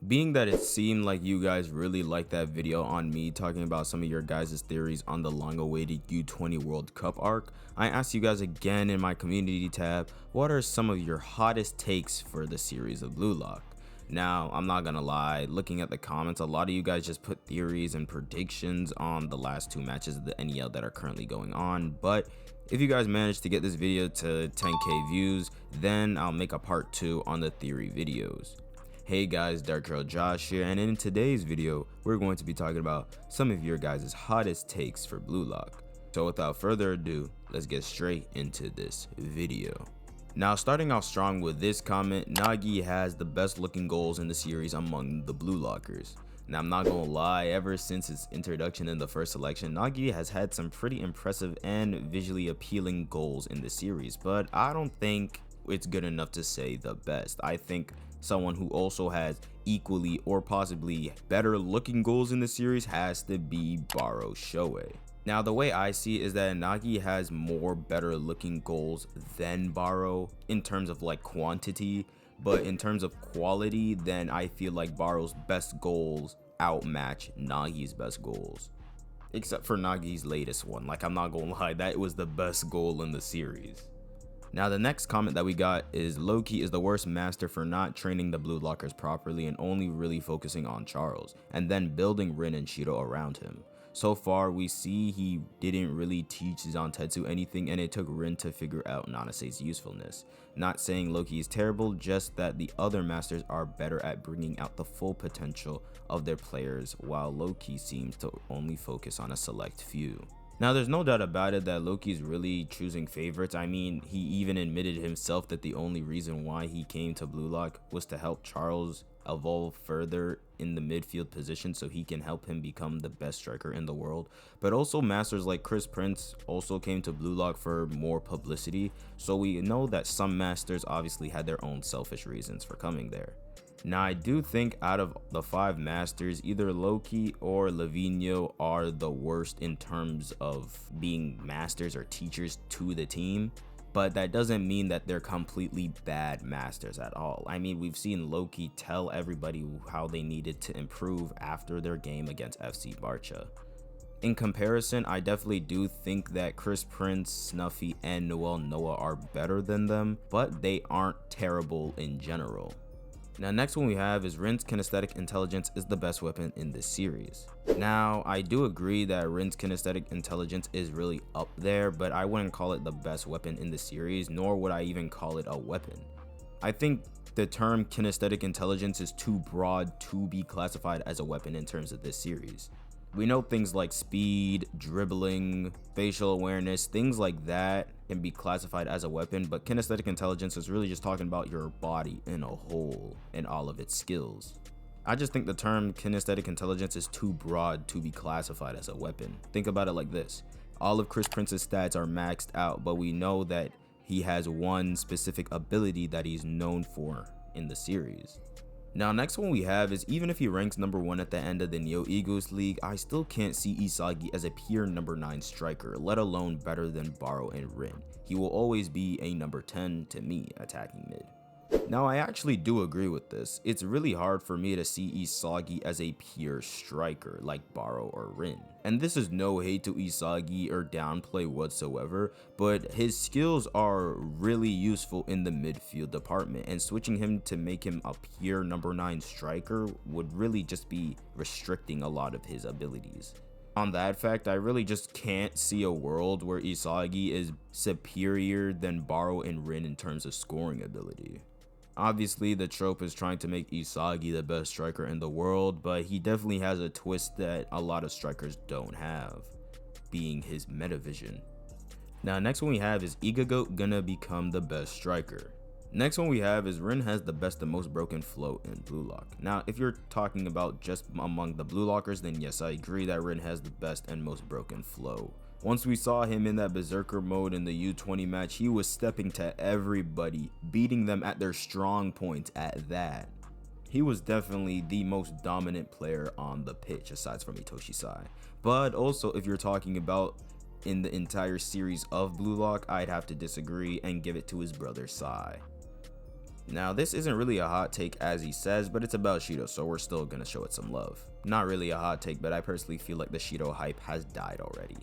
Being that it seemed like you guys really liked that video on me talking about some of your guys' theories on the long-awaited U20 World Cup arc, I asked you guys again in my community tab, what are some of your hottest takes for the series of Blue Lock? Now, I'm not gonna lie, looking at the comments, a lot of you guys just put theories and predictions on the last two matches of the NEL that are currently going on, but if you guys manage to get this video to 10k views, then I'll make a part 2 on the theory videos. Hey guys, DarkheroJosh here, and in today's video, we're going to be talking about some of your guys' hottest takes for Blue Lock. So without further ado, let's get straight into this video. Now, starting off strong with this comment, Nagi has the best looking goals in the series among the Blue Lockers. Now, I'm not gonna lie, ever since its introduction in the first selection, Nagi has had some pretty impressive and visually appealing goals in the series, but I don't think it's good enough to say the best. I think someone who also has equally or possibly better looking goals in the series has to be DarkheroJosh. Now, the way I see it is that Nagi has more better looking goals than Baro in terms of like quantity, but in terms of quality, then I feel like Baro's best goals outmatch Nagi's best goals. Except for Nagi's latest one, like I'm not gonna lie, that was the best goal in the series. Now, the next comment that we got is Loki is the worst master for not training the Blue Lockers properly and only really focusing on Charles, and then building Rin and Shiro around him. So far, we see he didn't really teach Zantetsu anything, and it took Rin to figure out Nanase's usefulness. Not saying Loki is terrible, just that the other masters are better at bringing out the full potential of their players, while Loki seems to only focus on a select few. Now, there's no doubt about it that Loki's really choosing favorites. I mean, he even admitted himself that the only reason why he came to Blue Lock was to help Charles evolve further in the midfield position so he can help him become the best striker in the world. But also masters like Chris Prince also came to Blue Lock for more publicity, so we know that some masters obviously had their own selfish reasons for coming there. Now, I do think out of the 5 masters, either Loki or Lavinho are the worst in terms of being masters or teachers to the team, but that doesn't mean that they're completely bad masters at all. I mean, we've seen Loki tell everybody how they needed to improve after their game against FC Barca. In comparison, I definitely do think that Chris Prince, Snuffy, and Noel Noah are better than them, but they aren't terrible in general. Now, next one we have is Rin's kinesthetic intelligence is the best weapon in this series. Now, I do agree that Rin's kinesthetic intelligence is really up there, but I wouldn't call it the best weapon in the series, nor would I even call it a weapon. I think the term kinesthetic intelligence is too broad to be classified as a weapon in terms of this series. We know things like speed, dribbling, facial awareness, things like that can be classified as a weapon, but kinesthetic intelligence is really just talking about your body in a whole and all of its skills. I just think the term kinesthetic intelligence is too broad to be classified as a weapon. Think about it like this. All of Chris Prince's stats are maxed out, but we know that he has one specific ability that he's known for in the series. Now, next one we have is even if he ranks number 1 at the end of the Neo Egos League, I still can't see Isagi as a pure number 9 striker, let alone better than Baro and Rin. He will always be a number 10 to me attacking mid. Now, I actually do agree with this. It's really hard for me to see Isagi as a pure striker like Baro or Rin. And this is no hate to Isagi or downplay whatsoever, but his skills are really useful in the midfield department, and switching him to make him a pure number 9 striker would really just be restricting a lot of his abilities. On that fact, I really just can't see a world where Isagi is superior than Baro and Rin in terms of scoring ability. Obviously, the trope is trying to make Isagi the best striker in the world, but he definitely has a twist that a lot of strikers don't have, being his meta vision. Now, next one we have is Igagoat gonna become the best striker. Next one we have is Rin has the best and most broken flow in Blue Lock. Now, if you're talking about just among the Blue Lockers, then yes, I agree that Rin has the best and most broken flow. Once we saw him in that berserker mode in the U20 match, he was stepping to everybody, beating them at their strong points at that. He was definitely the most dominant player on the pitch aside from Itoshi Sai. But also, if you're talking about in the entire series of Blue Lock, I'd have to disagree and give it to his brother Sai. Now this isn't really a hot take as he says, but it's about Shido, so we're still gonna show it some love. Not really a hot take, but I personally feel like the Shido hype has died already.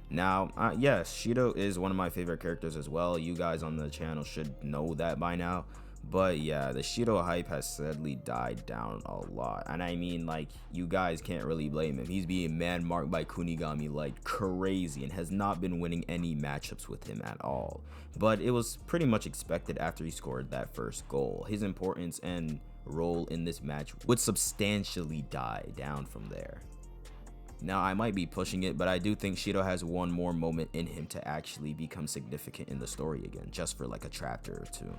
Now, yes, Shido is one of my favorite characters as well. You guys on the channel should know that by now. But yeah, the Shido hype has sadly died down a lot. And I mean, like, you guys can't really blame him. He's being man-marked by Kunigami like crazy and has not been winning any matchups with him at all. But it was pretty much expected after he scored that first goal. His importance and role in this match would substantially die down from there. Now, I might be pushing it, but I do think Shido has one more moment in him to actually become significant in the story again, just for like a chapter or two.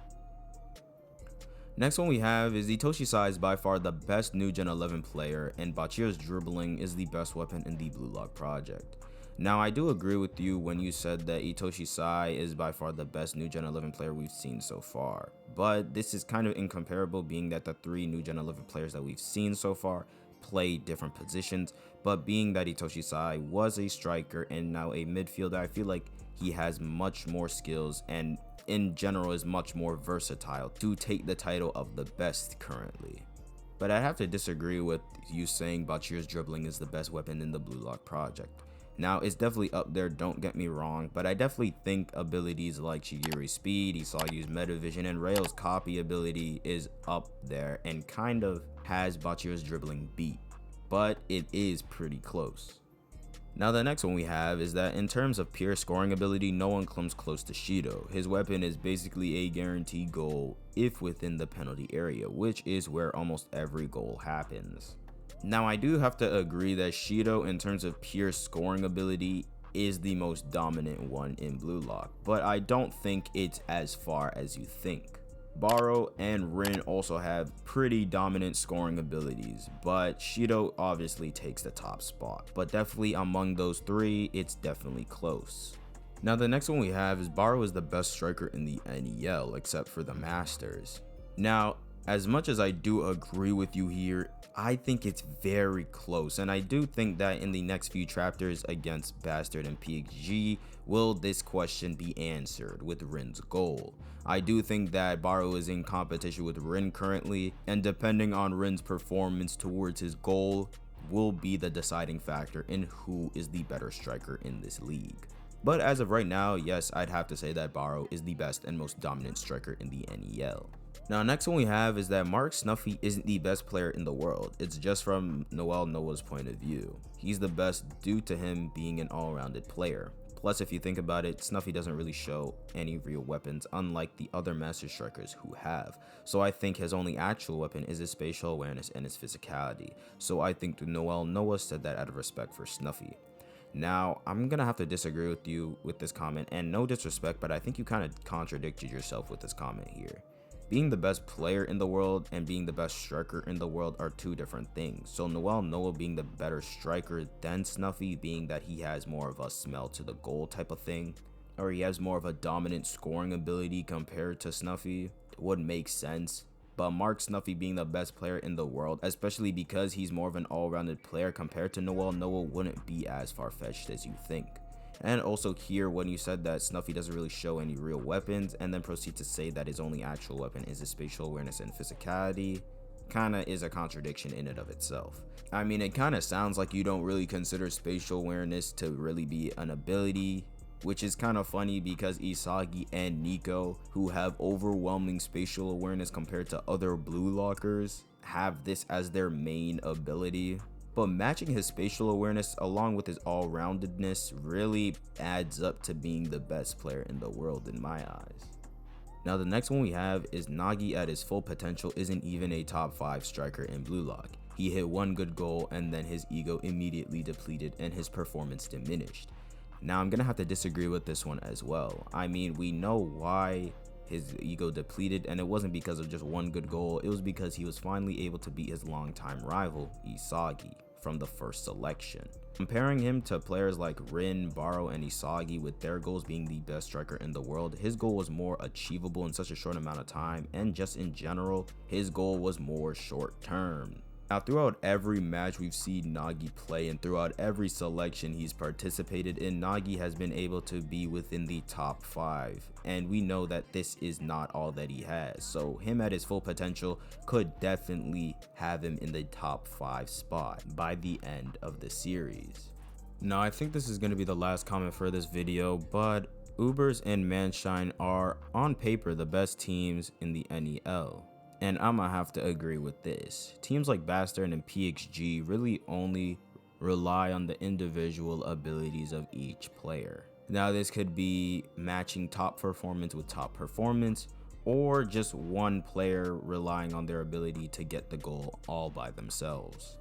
Next one we have is Itoshi Sai is by far the best new Gen 11 player, and Bachiro's dribbling is the best weapon in the Blue Lock project. Now, I do agree with you when you said that Itoshi Sai is by far the best new Gen 11 player we've seen so far, but this is kind of incomparable, being that the 3 new Gen 11 players that we've seen so far play different positions, but being that Itoshi Sai was a striker and now a midfielder, I feel like he has much more skills and in general is much more versatile to take the title of the best currently. But I have to disagree with you saying Bachiro's dribbling is the best weapon in the Blue Lock project. Now, it's definitely up there, don't get me wrong, but I definitely think abilities like Shigiri's speed, Isagi's meta vision, and Rail's copy ability is up there and kind of has Bachiro's dribbling beat, but it is pretty close. Now, the next one we have is that in terms of pure scoring ability, no one comes close to Shido. His weapon is basically a guaranteed goal if within the penalty area, which is where almost every goal happens. Now, I do have to agree that Shido, in terms of pure scoring ability, is the most dominant one in Blue Lock, but I don't think it's as far as you think. Baro and Rin also have pretty dominant scoring abilities, but Shido obviously takes the top spot. But definitely among those 3, it's definitely close. Now, the next one we have is Baro is the best striker in the NEL, except for the Masters. Now, as much as I do agree with you here, I think it's very close, and I do think that in the next few chapters against Bastard and PXG, will this question be answered with Rin's goal. I do think that Baro is in competition with Rin currently, and depending on Rin's performance towards his goal will be the deciding factor in who is the better striker in this league. But as of right now, yes, I'd have to say that Baro is the best and most dominant striker in the NEL. Now, next one we have is that Mark Snuffy isn't the best player in the world. It's just from Noel Noah's point of view. He's the best due to him being an all-rounded player. Plus, if you think about it, Snuffy doesn't really show any real weapons, unlike the other master strikers who have. So I think his only actual weapon is his spatial awareness and his physicality. So I think Noel Noah said that out of respect for Snuffy. Now, I'm gonna have to disagree with you with this comment, and no disrespect, but I think you kind of contradicted yourself with this comment here. Being the best player in the world and being the best striker in the world are 2 different things. So Noel Noah being the better striker than Snuffy, being that he has more of a smell to the goal type of thing, or he has more of a dominant scoring ability compared to Snuffy, would make sense. But Mark Snuffy being the best player in the world, especially because he's more of an all-rounded player compared to Noel Noah, wouldn't be as far-fetched as you think. And also here, when you said that Snuffy doesn't really show any real weapons and then proceed to say that his only actual weapon is his spatial awareness and physicality, kinda is a contradiction in and of itself. I mean, it kinda sounds like you don't really consider spatial awareness to really be an ability, which is kind of funny because Isagi and Nico, who have overwhelming spatial awareness compared to other Blue Lockers, have this as their main ability. But matching his spatial awareness along with his all-roundedness really adds up to being the best player in the world in my eyes. Now, the next one we have is Nagi at his full potential isn't even a top 5 striker in Blue Lock. He hit 1 good goal and then his ego immediately depleted and his performance diminished. Now, I'm gonna have to disagree with this one as well. I mean, we know why his ego depleted, and it wasn't because of just 1 good goal. It was because he was finally able to beat his longtime rival Isagi from the first selection. Comparing him to players like Rin, Baro, and Isagi with their goals being the best striker in the world, his goal was more achievable in such a short amount of time, and just in general, his goal was more short term. Now, throughout every match we've seen Nagi play and throughout every selection he's participated in, Nagi has been able to be within the top 5, and we know that this is not all that he has, so him at his full potential could definitely have him in the top 5 spot by the end of the series. Now, I think this is going to be the last comment for this video, but Ubers and Manshine are on paper the best teams in the NEL. And I'ma have to agree with this. Teams like Bastard and PXG really only rely on the individual abilities of each player. Now, this could be matching top performance with top performance, or just one player relying on their ability to get the goal all by themselves.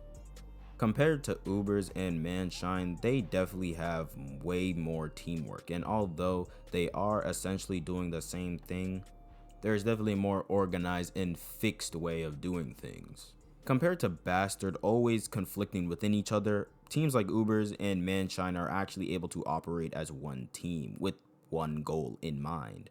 Compared to Ubers and Manshine, they definitely have way more teamwork, and although they are essentially doing the same thing, there's definitely a more organized and fixed way of doing things. Compared to Bastard always conflicting within each other, teams like Ubers and Manshine are actually able to operate as one team with one goal in mind.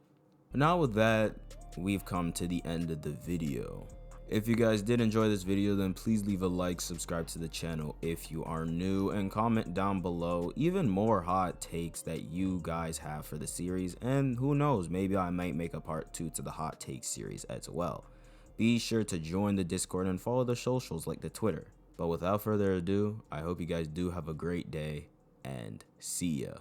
Now with that, we've come to the end of the video. If you guys did enjoy this video, then please leave a like, subscribe to the channel if you are new, and comment down below even more hot takes that you guys have for the series, and who knows, maybe I might make a part 2 to the hot take series as well. Be sure to join the Discord and follow the socials like the Twitter. But without further ado, I hope you guys do have a great day, and see ya.